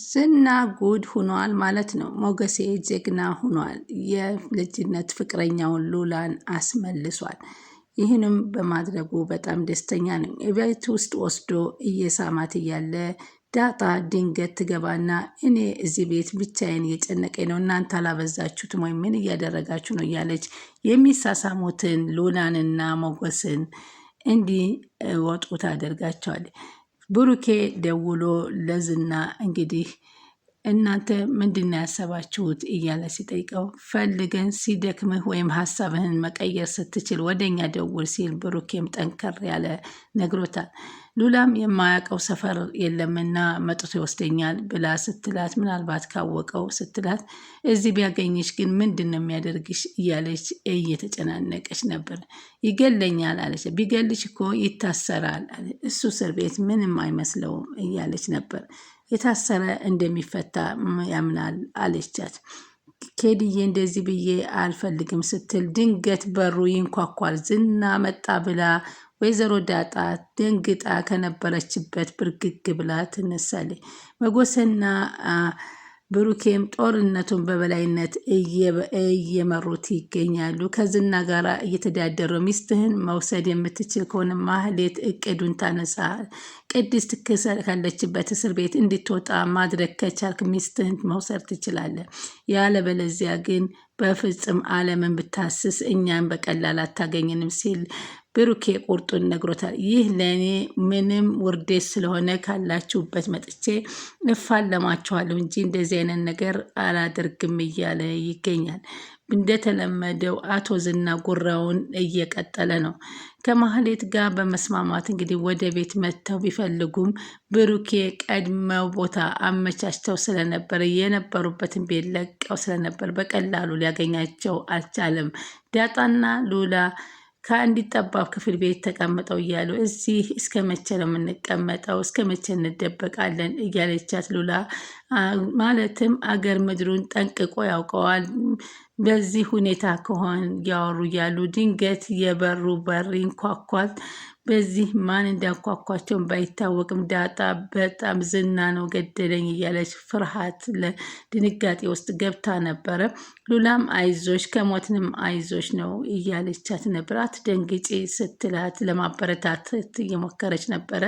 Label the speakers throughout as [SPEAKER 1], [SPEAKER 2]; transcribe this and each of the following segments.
[SPEAKER 1] ዝና ጉድ ሆኗል ማለት ነው። ሞገሴ ጀግና ሆኗል። የልጅነት ፍቅረኛውን ሉላን አስመልሷል። ይህንም በማድረጉ በጣም ደስተኛ ነው። የቤት ውስጥ ወስዶ እየሳማት እያለ ዳጣ ድንገት ትገባና እኔ እዚህ ቤት ብቻዬን እየጨነቀኝ ነው፣ እናንተ አላበዛችሁትም ወይም ምን እያደረጋችሁ ነው እያለች የሚሳሳሙትን ሉላንና ሞገስን እንዲወጡ ታደርጋቸዋለች። ብሩኬ ደውሎ ለዝና እንግዲህ እናንተ ምንድን ያሰባችሁት እያለ ሲጠይቀው ፈልገን ሲደክምህ ወይም ሀሳብህን መቀየር ስትችል ወደኛ ደውል ሲል ብሩኬም ጠንከር ያለ ነግሮታል። ሉላም የማያውቀው ሰፈር የለምና መጥቶ ይወስደኛል ብላ ስትላት ምናልባት ካወቀው ስትላት እዚህ ቢያገኝሽ ግን ምንድን ነው የሚያደርግሽ እያለች እየተጨናነቀች ነበር። ይገለኛል አለች። ቢገልሽ እኮ ይታሰራል፣ እሱ እስር ቤት ምንም አይመስለውም እያለች ነበር። የታሰረ እንደሚፈታ ያምናል አለቻት። ኬድዬ እንደዚህ ብዬ አልፈልግም ስትል ድንገት በሩ ይንኳኳል። ዝና መጣ ብላ ወይዘሮ ዳጣ ደንግጣ ከነበረችበት ብርግግ ብላ ትነሳለች። መጎሰና ብሩኬም ጦርነቱን በበላይነት እየመሩት ይገኛሉ። ከዝና ጋር እየተዳደሩ ሚስትህን መውሰድ የምትችል ከሆነ ማህሌት እቅዱን ታነሳ። ቅድስት ካለችበት እስር ቤት እንድትወጣ ማድረግ ከቻልክ ሚስትህን መውሰድ ትችላለህ። ያለበለዚያ ግን በፍጹም ዓለምን ብታስስ እኛን በቀላል አታገኝንም ሲል ብሩኬ ቁርጡን ነግሮታል። ይህ ለእኔ ምንም ውርዴት ስለሆነ ካላችሁበት መጥቼ እፋለማችኋለሁ እንጂ እንደዚህ አይነት ነገር አላደርግም እያለ ይገኛል። እንደተለመደው አቶ ዝና ጉራውን እየቀጠለ ነው። ከማህሌት ጋር በመስማማት እንግዲህ ወደ ቤት መጥተው ቢፈልጉም ብሩኬ ቀድመው ቦታ አመቻችተው ስለነበር የነበሩበትን ቤት ለቀው ስለነበር በቀላሉ ሊያገኛቸው አልቻለም። ዳጣና ሉላ ከአንዲት ጠባብ ክፍል ቤት ተቀምጠው እያሉ እዚህ እስከ መቼ ነው የምንቀመጠው? እስከ መቼ እንደበቃለን? እያለቻት ሉላ ማለትም አገር ምድሩን ጠንቅቆ ያውቀዋል። በዚህ ሁኔታ ከሆን ያወሩ እያሉ ድንገት የበሩ በር ይንኳኳል። በዚህ ማን እንዳንኳኳቸውን ባይታወቅም ዳጣ በጣም ዝና ነው ገደለኝ እያለች ፍርሃት ለድንጋጤ ውስጥ ገብታ ነበረ። ሉላም አይዞሽ ከሞትንም አይዞሽ ነው እያለቻት ነበር። አትደንግጪ ስትላት ለማበረታታት እየሞከረች ነበረ።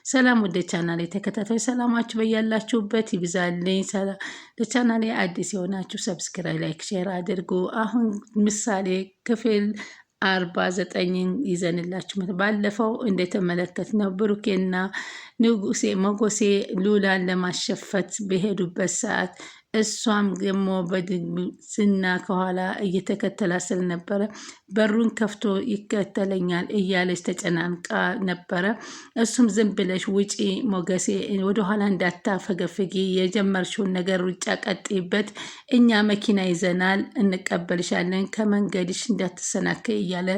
[SPEAKER 1] ሰላም ወደ ቻናሌ ተከታታይ ሰላማችሁ በያላችሁበት ይብዛልኝ። ለቻናሌ አዲስ የሆናችሁ ሰብስክራይብ፣ ላይክ፣ ሼር አድርጉ። አሁን ምሳሌ ክፍል 49ን ይዘንላችሁ ባለፈው እንደተመለከትነው ብሩኬና ሞገሴ ሉላን ለማሸፈት በሄዱበት ሰዓት እሷም ደግሞ ዝና ከኋላ እየተከተላ ስለነበረ በሩን ከፍቶ ይከተለኛል እያለች ተጨናንቃ ነበረ። እሱም ዝም ብለሽ ውጪ ሞገሴ፣ ወደኋላ እንዳታፈገፍጊ፣ የጀመርሽውን ነገር ሩጫ ቀጥይበት፣ እኛ መኪና ይዘናል እንቀበልሻለን፣ ከመንገድሽ እንዳትሰናከይ እያለ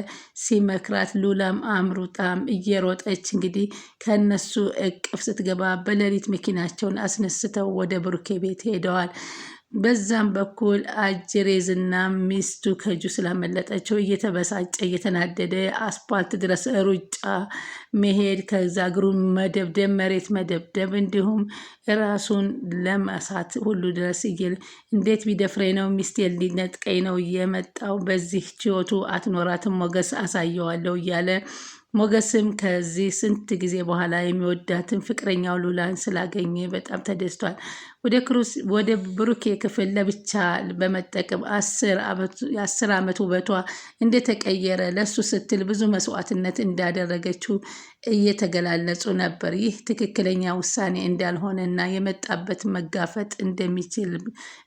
[SPEAKER 1] ሲመክራት ሉላም አምሩጣም እየሮጠች እንግዲህ ከነሱ እቅፍ ስትገባ በሌሊት መኪናቸውን አስነስተው ወደ ብሩኬ ቤት ሄደዋል። በዛም በኩል አጅሬዝና ሚስቱ ከእጁ ስላመለጠችው እየተበሳጨ እየተናደደ አስፓልት ድረስ ሩጫ መሄድ፣ ከዛ እግሩን መደብደብ፣ መሬት መደብደብ እንዲሁም ራሱን ለማሳት ሁሉ ድረስ እንዴት ቢደፍረኝ ነው ሚስቴ ሊነጥቀኝ ነው የመጣው፣ በዚህ ችዮቱ አትኖራትም፣ ሞገስ አሳየዋለሁ እያለ ሞገስም ከዚህ ስንት ጊዜ በኋላ የሚወዳትን ፍቅረኛው ሉላን ስላገኘ በጣም ተደስቷል። ወደ ብሩኬ ክፍል ለብቻ በመጠቀም 10 ዓመት ውበቷ እንደተቀየረ ለሱ ስትል ብዙ መስዋዕትነት እንዳደረገችው እየተገላለጹ ነበር። ይህ ትክክለኛ ውሳኔ እንዳልሆነና የመጣበት መጋፈጥ እንደሚችል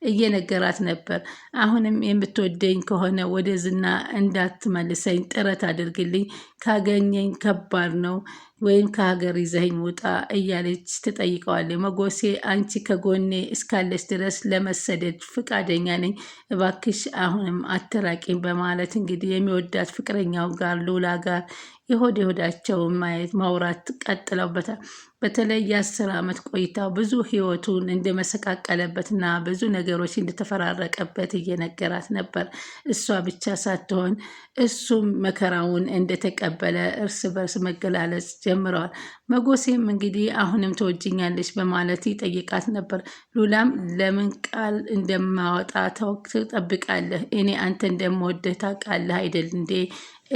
[SPEAKER 1] እየነገራት ነበር። አሁንም የምትወደኝ ከሆነ ወደ ዝና እንዳትመልሰኝ ጥረት አድርግልኝ፣ ካገኘኝ ከባድ ነው ወይም ከሀገር ይዘኸኝ ውጣ እያለች ትጠይቀዋለች። መጎሴ አንቺ ከጎኔ እስካለች ድረስ ለመሰደድ ፍቃደኛ ነኝ፣ እባክሽ አሁንም አትራቂኝ በማለት እንግዲህ የሚወዳት ፍቅረኛው ጋር ሉላ ጋር የሆዳቸውን ማየት ማውራት ቀጥለውበታል። በተለይ የ10 ዓመት ቆይታው ብዙ ህይወቱን እንደመሰቃቀለበትና ብዙ ነገሮች እንደተፈራረቀበት እየነገራት ነበር። እሷ ብቻ ሳትሆን እሱም መከራውን እንደተቀበለ እርስ በርስ መገላለጽ ጀምረዋል። መጎሴም እንግዲህ አሁንም ትወጅኛለች በማለት ይጠይቃት ነበር። ሉላም ለምን ቃል እንደማወጣ ትጠብቃለህ? እኔ አንተ እንደምወድህ ታውቃለህ አይደል እንዴ?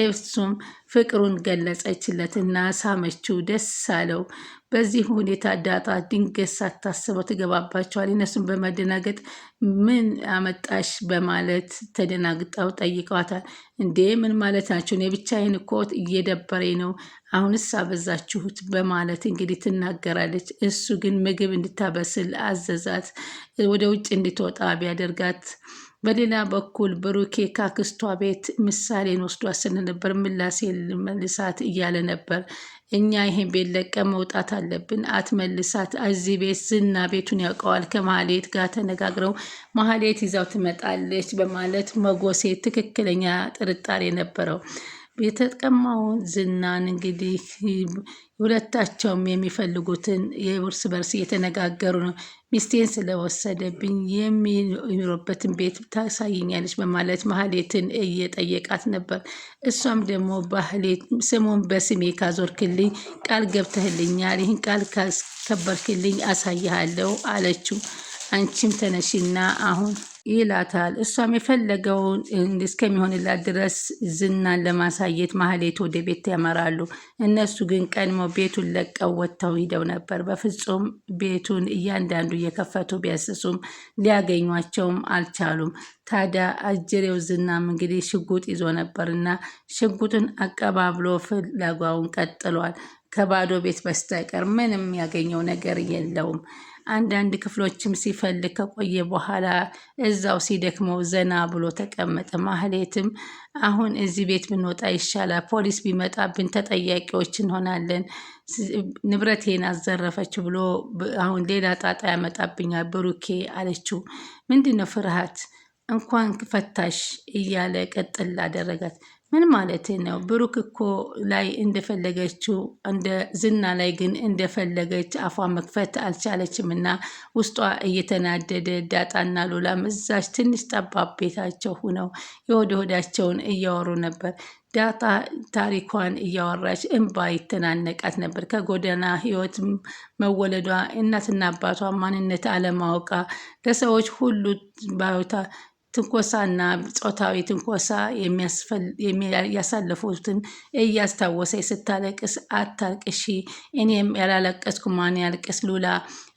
[SPEAKER 1] እሱም ፍቅሩን ገለጸችለትና ሳመችው። ደስ አለው። በዚህ ሁኔታ ዳጣ ድንገት ሳታስበው ትገባባቸዋል። እነሱም በመደናገጥ ምን አመጣሽ በማለት ተደናግጠው ጠይቀዋታል። እንዴ ምን ማለት ናቸው? እኔ ብቻዬን እኮ እየደበረኝ ነው፣ አሁንስ አበዛችሁት በማለት እንግዲህ ትናገራለች። እሱ ግን ምግብ እንድታበስል አዘዛት። ወደ ውጭ እንድትወጣ ቢያደርጋት በሌላ በኩል ብሩኬ ካክስቷ ቤት ምሳሌን ወስዷ ስለነበር ምላሴ መልሳት እያለ ነበር። እኛ ይሄን ቤት ለቀን መውጣት አለብን፣ አትመልሳት። እዚህ ቤት ዝና ቤቱን ያውቀዋል። ከማህሌት ጋር ተነጋግረው ማህሌት ይዛው ትመጣለች በማለት መጎሴ ትክክለኛ ጥርጣሬ ነበረው። የተቀማውን ዝናን እንግዲህ ሁለታቸውም የሚፈልጉትን የእርስ በርስ እየተነጋገሩ ነው። ሚስቴን ስለወሰደብኝ የሚኖርበትን ቤት ታሳይኛለች በማለት ማህሌትን እየጠየቃት ነበር። እሷም ደግሞ ስሙን በስሜ ካዞርክልኝ ቃል ገብተህልኛል፣ ይህን ቃል ካስከበርክልኝ አሳይሃለሁ አለችው። አንቺም ተነሽና አሁን ይላታል። እሷም የፈለገውን እስከሚሆንላት ድረስ ዝናን ለማሳየት ማህሌት ወደ ቤት ያመራሉ። እነሱ ግን ቀድሞ ቤቱን ለቀው ወጥተው ሂደው ነበር። በፍጹም ቤቱን እያንዳንዱ እየከፈቱ ቢያስሱም ሊያገኟቸውም አልቻሉም። ታዲያ አጅሬው ዝናም እንግዲህ ሽጉጥ ይዞ ነበርና ሽጉጡን አቀባብሎ ፍለጋውን ቀጥሏል። ከባዶ ቤት በስተቀር ምንም ያገኘው ነገር የለውም። አንዳንድ ክፍሎችም ሲፈልግ ከቆየ በኋላ እዛው ሲደክመው ዘና ብሎ ተቀመጠ። ማህሌትም አሁን እዚህ ቤት ብንወጣ ይሻላል፣ ፖሊስ ቢመጣብን ተጠያቂዎች እንሆናለን፣ ንብረቴን አዘረፈች ብሎ አሁን ሌላ ጣጣ ያመጣብኛል ብሩኬ አለችው። ምንድን ነው ፍርሃት? እንኳን ፈታሽ እያለ ቀጥል አደረጋት። ምን ማለት ነው? ብሩክ እኮ ላይ እንደፈለገችው እንደ ዝና ላይ ግን እንደፈለገች አፏን መክፈት አልቻለችም እና ውስጧ እየተናደደ ዳጣና ሉላም እዛች ትንሽ ጠባብ ቤታቸው ሁነው የሆድ ሆዳቸውን እያወሩ ነበር። ዳጣ ታሪኳን እያወራች እንባ ይተናነቃት ነበር። ከጎዳና ህይወት መወለዷ፣ እናትና አባቷ ማንነት አለማወቃ፣ ለሰዎች ሁሉ ባዮታ ትንኮሳና ጾታዊ ትንኮሳ ያሳለፉትን እያስታወሰ ስታለቅስ አታልቅሺ፣ እኔም ያላለቀስኩ ማን ያልቅስ ሉላ፣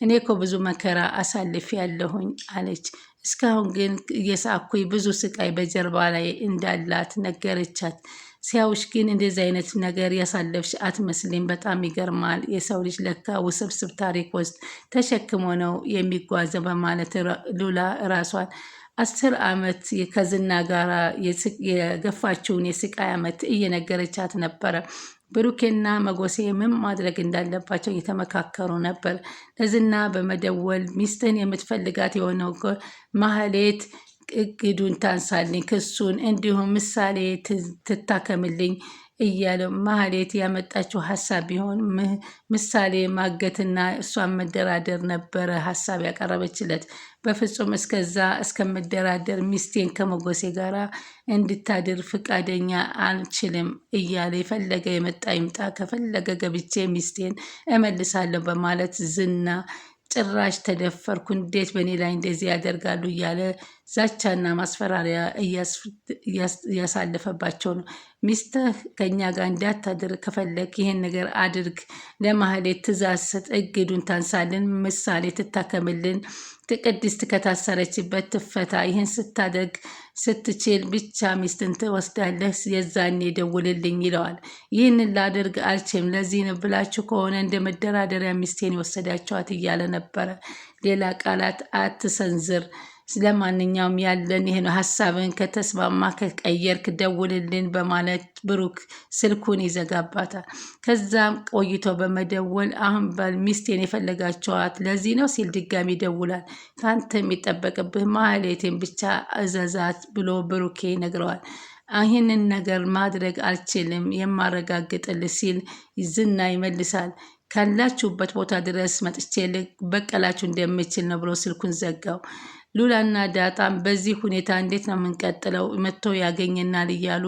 [SPEAKER 1] እኔ እኮ ብዙ መከራ አሳልፍ ያለሁኝ አለች። እስካሁን ግን እየሳኩኝ ብዙ ስቃይ በጀርባ ላይ እንዳላት ነገረቻት። ሲያውሽ ግን እንደዚህ አይነት ነገር ያሳለፍሽ አትመስልም። በጣም ይገርማል። የሰው ልጅ ለካ ውስብስብ ታሪክ ውስጥ ተሸክሞ ነው የሚጓዘው በማለት ሉላ ራሷን 10 ዓመት ከዝና ጋር የገፋችውን የስቃይ ዓመት እየነገረቻት ነበረ። ብሩኬና መጎሴ ምን ማድረግ እንዳለባቸው እየተመካከሩ ነበር። ለዝና በመደወል ሚስትን የምትፈልጋት የሆነው ማህሌት እግዱን ታንሳልኝ፣ ክሱን እንዲሁም ምሳሌ ትታከምልኝ እያለ ማህሌት ያመጣችው ሀሳብ ቢሆን ምሳሌ ማገትና እሷን መደራደር ነበረ ሀሳብ ያቀረበችለት። በፍጹም እስከዛ እስከምደራደር ሚስቴን ከመጎሴ ጋር እንድታድር ፍቃደኛ አልችልም እያለ የፈለገ የመጣ ይምጣ፣ ከፈለገ ገብቼ ሚስቴን እመልሳለሁ በማለት ዝና ጭራሽ ተደፈርኩ፣ እንዴት በእኔ ላይ እንደዚህ ያደርጋሉ እያለ ዛቻና ማስፈራሪያ እያሳለፈባቸው ነው። ሚስትህ ከኛ ጋር እንዳታድር ከፈለግ ይሄን ነገር አድርግ፣ ለማህሌት ትእዛዝ ሰጥ፣ እግዱን ታንሳልን፣ ምሳሌ ትታከምልን፣ ቅድስት ከታሰረችበት ትፈታ። ይህን ስታደርግ ስትችል ብቻ ሚስትን ትወስዳለህ፣ የዛኔ ደውልልኝ ይለዋል። ይህንን ላደርግ አልችልም፣ ለዚህ ነው ብላችሁ ከሆነ እንደ መደራደሪያ ሚስቴን የወሰዳቸዋት እያለ ነበረ። ሌላ ቃላት አትሰንዝር፣ ስለማንኛውም ያለን ይሄ ነው፣ ሀሳብን ከተስማማ ከቀየርክ ደውልልን በማለት ብሩክ ስልኩን ይዘጋባታል። ከዛም ቆይቶ በመደወል አሁን ሚስቴን የፈለጋቸዋት ለዚህ ነው ሲል ድጋሚ ይደውላል። ከአንተ የሚጠበቅብህ ማህሌቴን ብቻ እዘዛት ብሎ ብሩኬ ይነግረዋል። ይህንን ነገር ማድረግ አልችልም የማረጋግጥልህ ሲል ዝና ይመልሳል። ካላችሁበት ቦታ ድረስ መጥቼ ልበቀላችሁ እንደምችል ነው ብሎ ስልኩን ዘጋው። ሉላና ዳጣም በዚህ ሁኔታ እንዴት ነው የምንቀጥለው? መጥቶ ያገኘናል እያሉ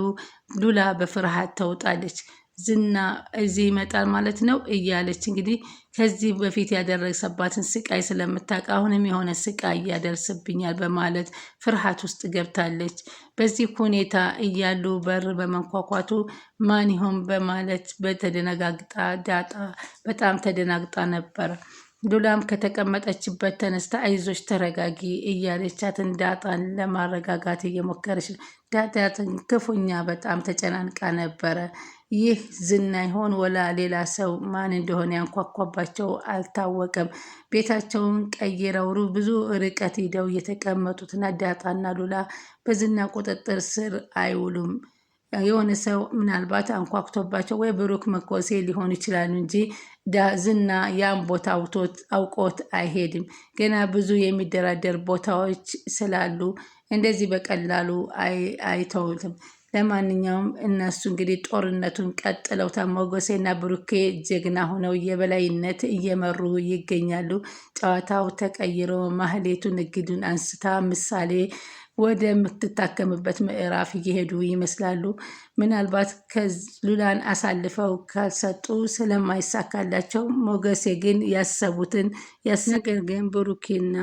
[SPEAKER 1] ሉላ በፍርሃት ተውጣለች። ዝና እዚህ ይመጣል ማለት ነው እያለች እንግዲህ ከዚህ በፊት ያደረሰባትን ስቃይ ስለምታውቅ አሁንም የሆነ ስቃይ ያደርስብኛል በማለት ፍርሃት ውስጥ ገብታለች። በዚህ ሁኔታ እያሉ በር በመንኳኳቱ ማን ይሆን በማለት በተደነጋግጣ ዳጣ በጣም ተደናግጣ ነበር። ሉላም ከተቀመጠችበት ተነስታ አይዞች ተረጋጊ እያለቻትን ዳጣን ለማረጋጋት እየሞከረች ዳጣን ክፉኛ በጣም ተጨናንቃ ነበረ። ይህ ዝና ይሆን ወላ ሌላ ሰው ማን እንደሆነ ያንኳኳባቸው አልታወቀም። ቤታቸውን ቀይረው ብዙ ርቀት ሂደው የተቀመጡትና ዳጣና ሉላ በዝና ቁጥጥር ስር አይውሉም። የሆነ ሰው ምናልባት አንኳኩቶባቸው ወይ ብሩክ መኮሴ ሊሆን ይችላሉ እንጂ ዝና ያን ቦታ አውቆት አይሄድም። ገና ብዙ የሚደራደር ቦታዎች ስላሉ እንደዚህ በቀላሉ አይተውትም። ለማንኛውም እነሱ እንግዲህ ጦርነቱን ቀጥለው ሞገሴና ብሩኬ ጀግና ሆነው የበላይነት እየመሩ ይገኛሉ። ጨዋታው ተቀይሮ ማህሌቱ ንግዱን አንስታ ምሳሌ ወደምትታከምበት ምዕራፍ እየሄዱ ይመስላሉ። ምናልባት ሉላን አሳልፈው ካልሰጡ ስለማይሳካላቸው ሞገሴ ግን ያሰቡትን ነገር ግን ብሩኬና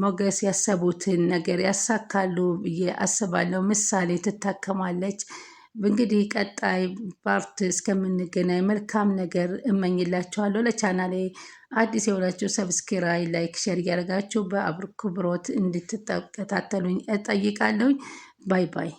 [SPEAKER 1] ሞገስ ያሰቡትን ነገር ያሳካሉ ብዬ አስባለሁ። ምሳሌ ትታከማለች። እንግዲህ ቀጣይ ፓርት እስከምንገናኝ መልካም ነገር እመኝላችኋለሁ። ለቻናሌ አዲስ የሆናችሁ ሰብስክራይብ፣ ላይክ፣ ሼር እያደረጋችሁ በአክብሮት እንድትከታተሉኝ እጠይቃለሁ። ባይ ባይ።